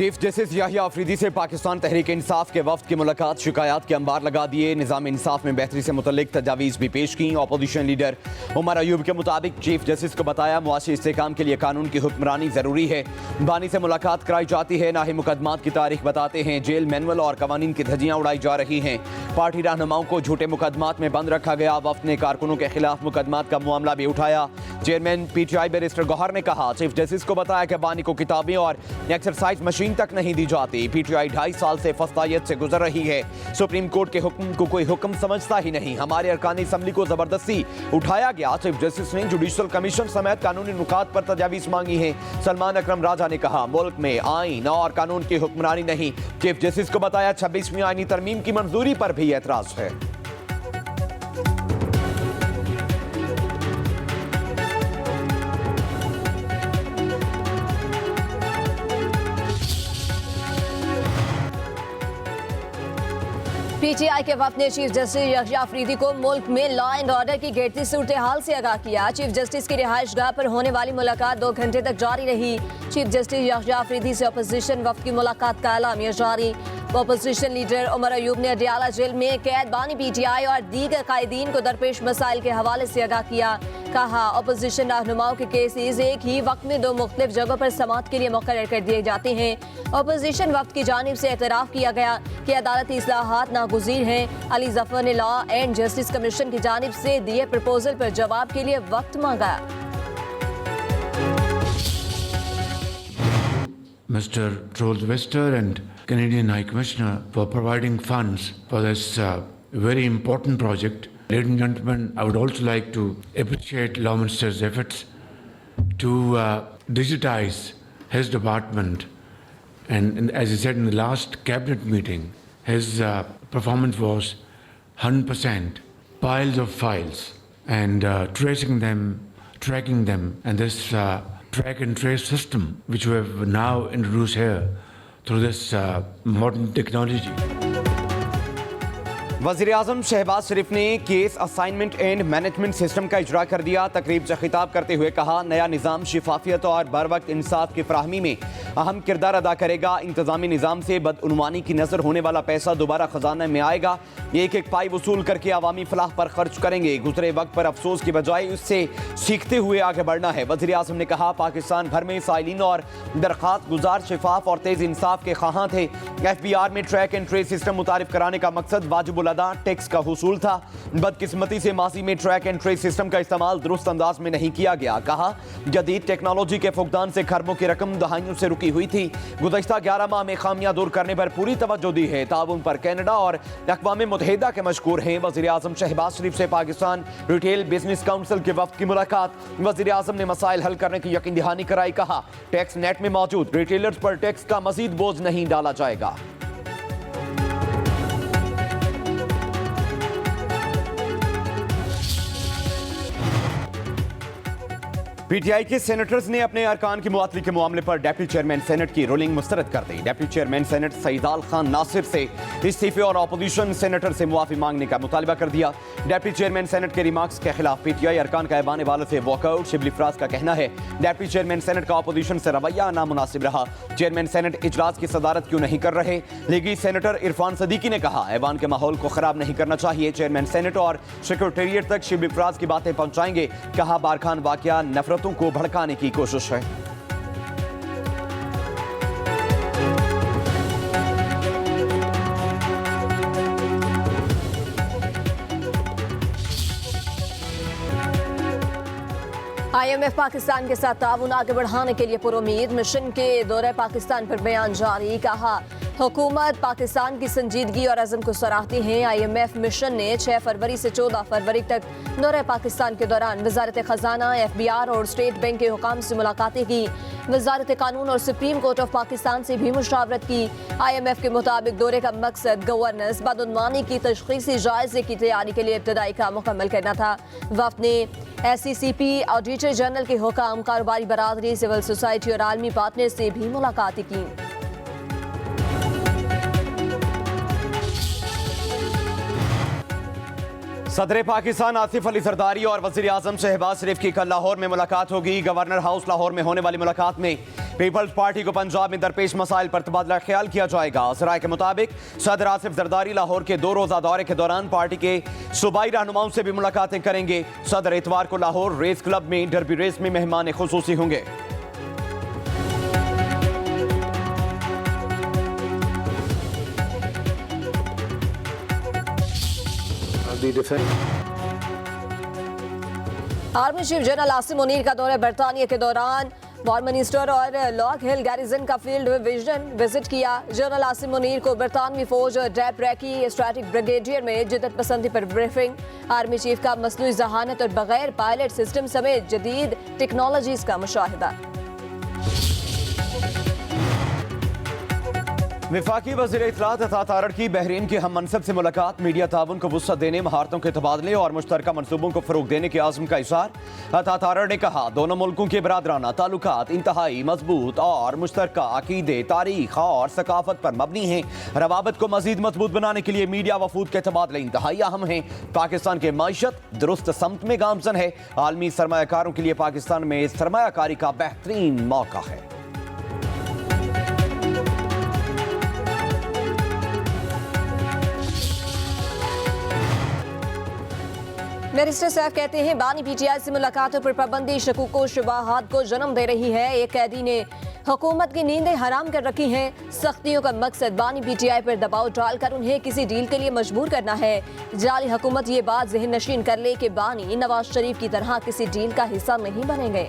Chief justice Yahya Afridi से पाकिस्तान तहरीक इंसाफ के वफ्द की मुलाकात, शिकायत के अंबार लगा दिए, निज़ाम इंसाफ में बेहतरी से मुतल्लिक तजावीज़ भी पेश की। अपोजिशन लीडर उमर अयूब के मुताबिक चीफ जस्टिस को बताया मुआशी इस्तेहकाम के लिए कानून की हुक्मरानी ज़रूरी है। बानी से मुलाकात कराई जाती है, ना ही मुकदमात की तारीख बताते हैं। जेल मैनुअल और कवानीन की धज्जियाँ उड़ाई जा रही हैं। पार्टी रहनुमाओं को झूठे मुकदमात में बंद रखा गया। वफ्द ने कारकुनों के खिलाफ मुकदमात का मामला भी उठाया। चेयरमैन PTI बैरिस्टर गौहर ने कहा, चीफ जस्टिस को बताया कि बानी को किताबें और एक्सरसाइज मशीन तक नहीं दी जाती। PTI 2.5 साल से फस्तायत से गुजर रही है। सुप्रीम कोर्ट के हुक्म को कोई हुक्म समझता ही नहीं। हमारे अरकानी असम्बली को जबरदस्ती उठाया गया। चीफ जस्टिस ने जुडिशल कमीशन समेत कानूनी नुकात पर तजावीज़ मांगी है। सलमान अकरम राजा ने कहा, मुल्क में आईन और कानून की हुक्मरानी नहीं। चीफ जस्टिस को बताया 26वीं आईनी तरमीम की मंजूरी पर भी एतराज है। PTI के वफ्द ने चीफ जस्टिस याहिया अफरीदी को मुल्क में लॉ एंड ऑर्डर की गिरती सूरत हाल से आगाह किया। चीफ जस्टिस की रिहाइश गाह पर होने वाली मुलाकात 2 घंटे तक जारी रही। चीफ जस्टिस याहिया अफरीदी से अपोजिशन वफ्द की मुलाकात का एलामिया जारी। अपोजिशन लीडर उमर अयूब ने अडियाला जेल में कैद बानी PTI और दीगर कायदीन को दरपेश मसाइल के हवाले से आगाह किया। कहा, अपोजिशन रहनुमाओं के केसेज एक ही वक्त में 2 मुख्तलिफ जगहों पर समाअत के लिए मुकर्रर कर दिए जाते हैं। अपोजिशन वफ्द की जानिब से एतराफ़ किया गया कि अदालती इस्लाहात नागुज़ीर हैं। अली जफर ने लॉ एंड जस्टिस कमीशन की जानिब से दिए प्रपोजल पर जवाब के लिए वक्त मांगा। Mr. Troels Wester and Canadian High Commissioner for providing funds for this very important project. Ladies and gentlemen, I would also like to appreciate Law Minister's efforts to digitize his department. And as he said in the last cabinet meeting, his performance was 100%. Piles of files and tracing them, tracking them, and this track and trace system which we have now introduced here through this modern technology. वज़ीर आज़म शहबाज शरीफ ने case assignment and management system का इजरा कर दिया। तकरीब से खिताब करते हुए कहा, नया निज़ाम शिफाफियत और बर वक्त इंसाफ की फराहमी में अहम किरदार अदा करेगा। इंतज़ामी निज़ाम से बदउनवानी की नज़र होने वाला पैसा दोबारा खजाना में आएगा। एक एक पाई वसूल करके अवामी फलाह पर खर्च करेंगे। गुजरे वक्त पर अफसोस की बजाय उससे सीखते हुए आगे बढ़ना है। वज़ीर आज़म ने कहा, पाकिस्तान भर में साइलिन और दरख्वास्त गुजार शिफाफ और तेज़ इंसाफ के ख़्वाहां थे। FBR में ट्रैक एंड ट्रेस सिस्टम मुतारिफ कराने का मकसद वाजिबुल अदा टैक्स का हुसूल था। बदकिस्मती से माजी में ट्रैक एंड ट्रेस सिस्टम का इस्तेमाल दुरुस्त अंदाज में नहीं किया गया। कहा, जदीद टेक्नोलॉजी के फुकदान से खरबों की रकम दहाइयों से रुकी हुई थी। गुज़श्ता 11 माह में खामियां दूर करने पर पूरी तवज्जो दी है। ताउन पर कनाडा और अक़वाम मुत्तहिदा के मशकूर हैं। वज़ीर आज़म शहबाज शरीफ से पाकिस्तान रिटेल बिजनेस काउंसिल के वफ्द की मुलाकात। वज़ीर आज़म ने मसाइल हल करने की यकीन दहानी कराई। कहा, टैक्स नेट में मौजूद रिटेलर्स पर टैक्स का मज़ीद बोझ नहीं डाला जाएगा। PTI के सेनेटर्स ने अपने अरकान की मुआतली के मामले पर डिप्टी चेयरमैन सेनेट की रूलिंग मुस्तरद कर दी। Deputy chairman senate Saidal Khan Nasir से इस्तीफे और अपोजिशन सेनेटर से मुआफ़ी मांगने का मुतालबा कर दिया। डिप्टी चेयरमैन सेनेट के रिमार्क्स के खिलाफ PTI अरकान का ऐबान वाले से वॉकआउट। शिबली फराज का कहना है, डिप्टी चेयरमैन सेनेट का अपोजिशन से रवैया नामुनासिब रहा। चेयरमैन सेनेट इजलास की सदारत क्यों नहीं कर रहे। लीगी सेनेटर इरफान सदीकी ने कहा, ऐवान के माहौल को खराब नहीं करना चाहिए। चेयरमैन सेनेट और सेक्रेटेरिएट तक शिबली फराज की बातें पहुंचाएंगे। कहा, बारखान वाकया नफरतों को भड़काने की कोशिश है। IMF पाकिस्तान के साथ ताउन आगे बढ़ाने के लिए पुरुमीद। मिशन के दौरे पाकिस्तान पर बयान जारी। कहा, हुकूमत पाकिस्तान की संजीदगी और अज़म को सराहती है। IMF मिशन ने 6 फरवरी से 14 फरवरी तक दौरे पाकिस्तान के दौरान वजारत खजाना, FBR और स्टेट बैंक के हुकाम से मुलाकातें की। वजारत कानून और सुप्रीम कोर्ट ऑफ पाकिस्तान से भी मुशावरत की। IMF के मुताबिक दौरे का मकसद गवर्नेंस, बदउनवानी की तशख़ीसी जायजे की तैयारी के लिए इब्तदाई काम मुकम्मल करना था। वफ़द ने SCCP, ऑडिटर जनरल के हुकाम, कारोबारी बरादरी, सिविल सोसाइटी और आलमी पार्टनर से भी मुलाकातें की। सदर पाकिस्तान आसिफ अली जरदारी और वज़ीर आज़म शहबाज शरीफ की कल लाहौर में मुलाकात होगी। गवर्नर हाउस लाहौर में होने वाली मुलाकात में पीपल्स पार्टी को पंजाब में दरपेश मसाइल पर तबादला ख्याल किया जाएगा। सराय के मुताबिक सदर आसिफ जरदारी लाहौर के 2 रोजा दौरे के दौरान पार्टी के सूबाई रहनुमाओं से भी मुलाकातें करेंगे। सदर इतवार को लाहौर रेस क्लब में डर्बी रेस में मेहमान खुसूसी होंगे। Army chief general Asim Munir का दौरा बरतानिया के दौरान वॉर मिनिस्टर और लॉक हिल गैरिजन का फील्ड विजन विजिट किया। जनरल आसिम मुनीर को बरतानवी फौज और डैप रैकी स्ट्रैटिक ब्रिगेडियर में जिद्दत पसंदी पर ब्रीफिंग। आर्मी चीफ का मसनूई जहानत और बगैर पायलट सिस्टम समेत जदीद टेक्नोलॉजीज का मुशाहिदा। वफाकी वज़ीर इत्तलात अता तारड़ की बहरीन के हम मनसब से मुलाकात। मीडिया ताउन को वुसअत देने, महारतों के तबादले और मुश्तरका मनसूबों को फ़रोग़ देने के आज़म का इज़हार। अता तारड़ ने कहा, दोनों मुल्कों के बरादराना ताल्लुकात इंतहाई मजबूत और मुश्तरका अकीदे, तारीख और सकाफत पर मबनी हैं। रवाबत को मज़ीद मजबूत बनाने के लिए मीडिया वफूद के तबादले इंतहाई अहम हैं। पाकिस्तान की मईशत दुरुस्त समत में गामज़न है। आलमी सरमायाकारों के लिए पाकिस्तान में सरमायाकारी का बेहतरीन मौका है। बैरिस्टर सैफ कहते हैं, बानी पीटीआई से मुलाकातों पर पाबंदी शकूक व शुबहात को जन्म दे रही है। एक कैदी ने हुकूमत की नींदें हराम कर रखी हैं। सख्तियों का मकसद बानी पीटीआई पर दबाव डालकर उन्हें किसी डील के लिए मजबूर करना है। जाली हुकूमत ये बात ज़हन नशीन कर ले कि बानी नवाज शरीफ की तरह किसी डील का हिस्सा नहीं बनेंगे।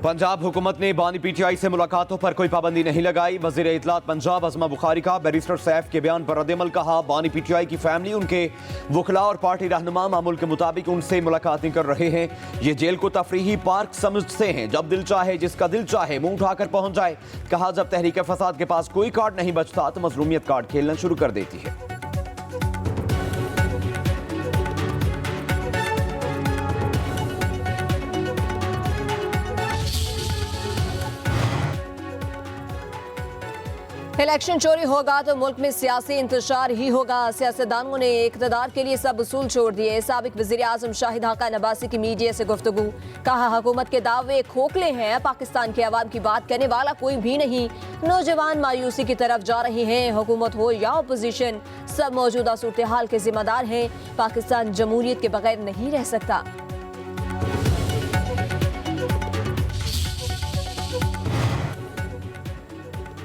पंजाब हुकूमत ने बानी पीटीआई से मुलाकातों पर कोई पाबंदी नहीं लगाई। वज़ीर इत्तलात पंजाब अज़मा बुखारी का बैरिस्टर सैफ के बयान पर रद्द-ए-अमल। कहा, बानी पीटीआई की फैमिली, उनके वकला और पार्टी रहनुमा मामूल के मुताबिक उनसे मुलाकातें कर रहे हैं। ये जेल को तफरीही पार्क समझते हैं, जब दिल चाहे जिसका दिल चाहे मुंह उठाकर पहुंच जाए। कहा, जब तहरीक फसाद के पास कोई कार्ड नहीं बचता तो मजलूमियत कार्ड खेलना शुरू कर देती है। इलेक्शन चोरी होगा तो मुल्क में सियासी इंतशार ही होगा। सियासतदानों ने इक़्तिदार के लिए सब उसूल छोड़ दिए। साबिक वज़ीर आज़म शाहिद हाक़ान अब्बासी की मीडिया से गुफ्तगू। कहा, हुकूमत के दावे खोखले हैं, पाकिस्तान के अवाम की बात करने वाला कोई भी नहीं। नौजवान मायूसी की तरफ जा रहे हैं। हुकूमत हो या अपोजिशन, सब मौजूदा सूरत हाल के जिम्मेदार हैं। पाकिस्तान जमहूरियत के बगैर नहीं रह सकता।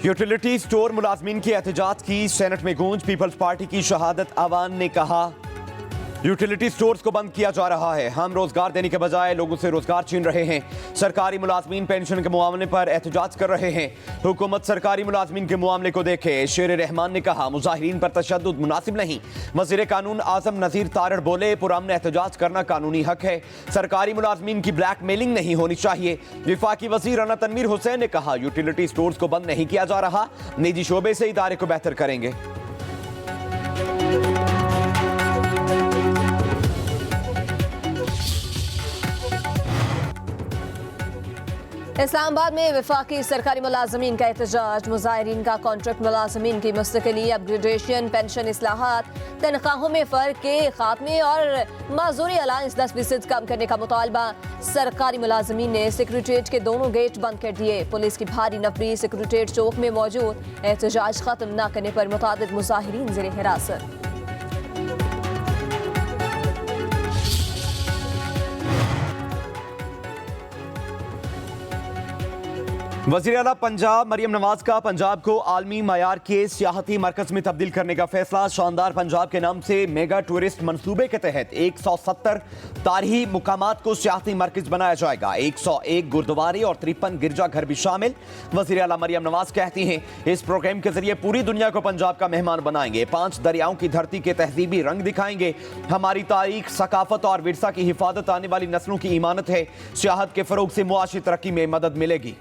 यूटिलिटी स्टोर मुलाजमीन की एहतजाज की सेनेट में गूंज। पीपल्स पार्टी की शहादत अवान ने कहा, यूटिलिटी स्टोर्स को बंद किया जा रहा है। हम रोजगार देने के बजाय लोगों से रोजगार छीन रहे हैं। सरकारी मुलाजमीन पेंशन के मामले पर एहतजाज कर रहे हैं। हुकूमत सरकारी मुलाजमीन के मामले को देखे। शेर रहमान ने कहा, मुजाहिरीन पर तशद्दुद मुनासिब नहीं। वज़ीर कानून आज़म नज़ीर तारड़ बोले, पुरअमन एहतजाज करना कानूनी हक है। सरकारी मुलाजमीन की ब्लैक मेलिंग नहीं होनी चाहिए। वफाकी वज़ीर राना तनवीर हुसैन ने कहा, यूटिलिटी स्टोर्स को बंद नहीं किया जा रहा, निजी शोबे से इदारे को बेहतर करेंगे। इस्लामाबाद में वफाकी सरकारी मुलाजमीन का एहतजाज। मुजाहिरीन का कॉन्ट्रैक्ट मुलाजमीन की मुस्तकिली, अपग्रेडेशन, पेंशन इस्लाहात, तनख्वाहों में फ़र्क के खात्मे और माजूरी अलायंस 10% कम करने का मुतालबा। सरकारी मुलाजमीन ने सेक्रेटेरिएट के दोनों गेट बंद कर दिए। पुलिस की भारी नफरी सेक्रेटेरिएट चौक में मौजूद। एहतजाज खत्म न करने पर मुतादिद मुजाहिरीन ज़ेर हिरासत। वज़ीर आला पंजाब मरियम नवाज का पंजाब को आलमी मयार के सियाहती मरकज़ में तब्दील करने का फैसला। शानदार पंजाब के नाम से मेगा टूरिस्ट मंसूबे के तहत 170 तारीखी मुकामात को सियाहती मरकज़ बनाया जाएगा। 101 गुरुद्वारे और 53 गिरजाघर भी शामिल। वज़ीर आला मरियम नवाज कहती हैं, इस प्रोग्राम के जरिए पूरी दुनिया को पंजाब का मेहमान बनाएंगे। 5 दरियाओं की धरती के तहजीबी रंग दिखाएंगे। हमारी तारीख, सकाफत और विरसा की हिफाजत आने वाली नस्लों की इमानत है। सियाहत के फ़रोग से मुआशी तरक्की में मदद मिलेगी।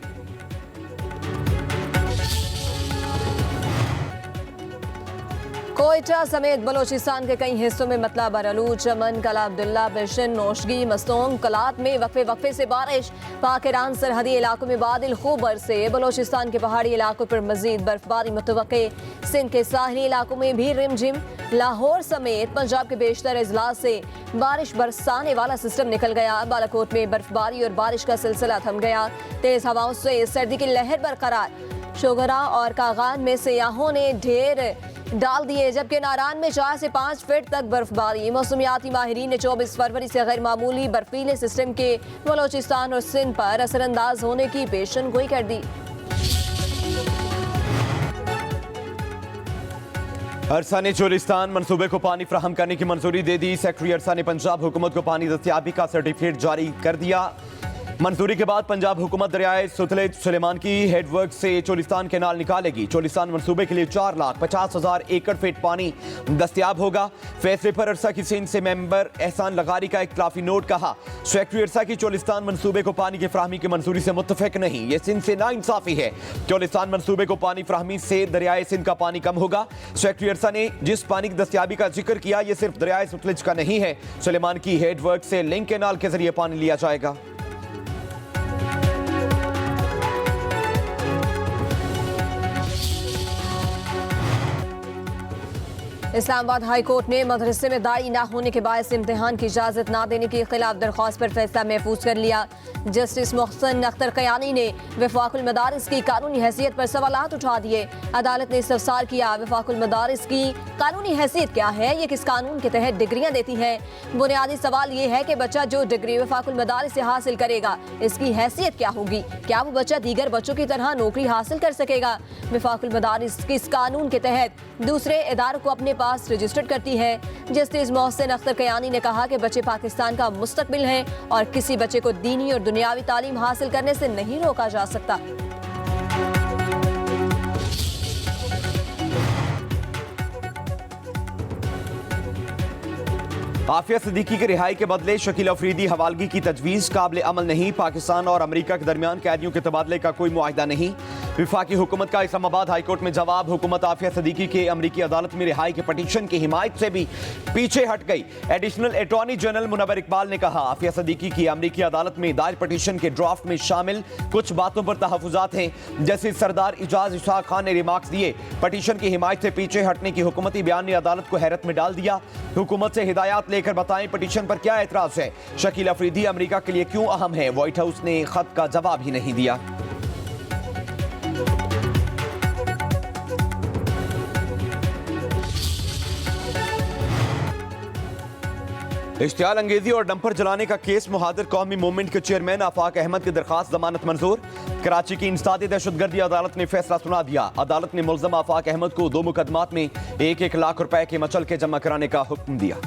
कोयटा समेत बलोचिस्तान के कई हिस्सों में मतला बरलू, चमन, कला अब्दुल्ला, बिशन, नौशगी, मस्तोंग, कलात में वक्फे से बारिश। पाक ईरान सरहदी इलाकों में बादल खूब बरसे। बलोचिस्तान के पहाड़ी इलाकों पर मजीद बर्फबारी मुतवक्के। सिंध के साहली इलाकों में भी रिमझिम। लाहौर समेत पंजाब के बेशतर अजला से बारिश बरसाने वाला सिस्टम निकल गया। बालाकोट में बर्फबारी और बारिश का सिलसिला थम गया। तेज हवाओं से सर्दी की लहर बरकरार। शोगरा और कागान में सयाहों ने ढेर डाल दिए, जबकि नारान में 4 से 5 फीट तक बर्फबारी। मौसमियाती माहिरीन ने 24 फरवरी से गैर मामूली बर्फीले सिस्टम के बलोचिस्तान और सिंध पर असरअंदाज होने की पेशन गोई कर दी। अरसा ने चोलिस्तान मंसूबे को पानी फ्राहम करने की मंजूरी दे दी। सेक्रेटरी अरसा ने पंजाब हुकूमत को पानी दस्तियाबी का सर्टिफिकेट जारी कर दिया। मंजूरी के बाद पंजाब हुकूमत दरियाए सतलुज सुलेमान की हेडवर्क से चोलिस्तान कैनाल निकालेगी। चोलिस्तान मंसूबे के लिए 4,50,000 एकड़ फीट पानी दस्तियाब होगा। फैसले पर अरसा की सिंध से मेंबर एहसान लगारी का इख्तिलाफी नोट कहा। सेक्रेटरी अरसा की चोलिस्तान मंसूबे को पानी की फ्राहमी की मंजूरी से मुत्तफिक नहीं, ये सिंध से नाइंसाफी है। चोलिस्तान मंसूबे को पानी फ्राहमी से दरियाए सिंध का पानी कम होगा। सेक्रेटरी अरसा ने जिस पानी की दस्तियाबी का जिक्र किया, यह सिर्फ दरियाए सतलुज का नहीं है। सुलेमान की हेडवर्क से लिंक कैनाल के जरिए पानी लिया जाएगा। इस्लामाबाद हाई कोर्ट ने मदरसे में दाई ना होने के बायस इम्तिहान की इजाजत ना देने के खिलाफ दरख्वास्त पर फैसला महफूज कर लिया। जस्टिस मोहसिन अख्तर कयानी ने वफाकुल मदारिस की कानूनी हैसियत पर सवालात उठा दिए। अदालत ने इस्तफसार किया, वफाकुल मदारिस की कानूनी हैसियत क्या है, ये किस कानून के तहत डिग्रियां देती है। बुनियादी सवाल ये है कि बच्चा जो डिग्री वफाकुल मदारिस से हासिल करेगा, इसकी हैसियत क्या होगी? क्या वो बच्चा दीगर बच्चों की तरह नौकरी हासिल कर सकेगा? वफाकुल मदारिस किस कानून के तहत दूसरे इदारों को अपने पास रजिस्टर्ड करती है? जस्टिस मोहसिन अख्तर कयानी ने कहा कि बच्चे पाकिस्तान का मुस्तकबिल हैं और किसी बच्चे को दीनी और दुनियावी तालीम हासिल करने से नहीं रोका जा सकता। आफिया सिद्दीकी की रिहाई के बदले शकील अफरीदी हवालगी की तजवीज़ काबिल अमल नहीं। पाकिस्तान और अमेरिका के दरमियान कैदियों के तबादले का कोई मुआहिदा नहीं। विफाकी हुकूमत का इस्लामाबाद हाईकोर्ट में जवाब। हुकूमत आफिया सिद्दीकी के अमरीकी अदालत में रिहाई की पटिशन की हिमायत से भी पीछे हट गई। Additional attorney general Munawwar Iqbal ने कहा, आफिया सिद्दीकी की अमरीकी अदालत में दायर पटिशन के ड्राफ्ट में शामिल कुछ बातों पर तहफुजात हैं। जैसे सरदार इजाज इशाक खान ने रिमार्क्स दिए। पटिशन की हिमायत से पीछे हटने की हुकूमती बयान ने अदालत को हैरत में डाल दिया। हुकूमत से हिदायत लेकर बताएं पटिशन पर क्या एतराज है। शकील अफरीदी अमरीका के लिए क्यों अहम है? व्हाइट हाउस ने खत का जवाब ही नहीं दिया। इश्तियाल अंगेजी और डंपर जलाने का केस मुहादिर कौमी मूवमेंट के चेयरमैन आफाक अहमद की दरखास्त जमानत मंजूर। कराची की इंसदादी दहशतगर्दी अदालत ने फैसला सुना दिया। अदालत ने मुल्ज़म आफाक अहमद को 2 मुकदमात में 1-1 लाख रुपए के मचल के जमा कराने का हुक्म दिया।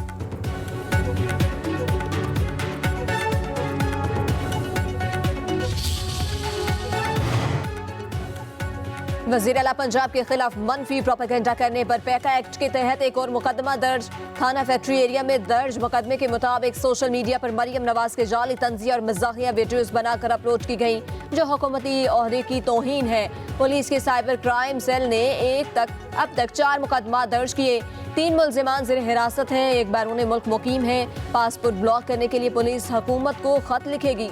वज़ीर आला पंजाब के खिलाफ मनफी प्रोपेगेंडा करने पर पैका एक्ट के तहत एक और मुकदमा दर्ज। थाना फैक्ट्री एरिया में दर्ज मुकदमे के मुताबिक सोशल मीडिया पर मरियम नवाज के जाली तंजिया और मज़ाहिया वीडियोस बनाकर अपलोड की गई, जो हुकूमती ओहदे की तौहीन है। पुलिस के साइबर क्राइम सेल ने अब तक 4 मुकदमा दर्ज किए। 3 मुल्जिमान ज़ेर हिरासत हैं, एक बैरून मुल्क मुकीम है। पासपोर्ट ब्लॉक करने के लिए पुलिस हुकूमत को खत लिखेगी।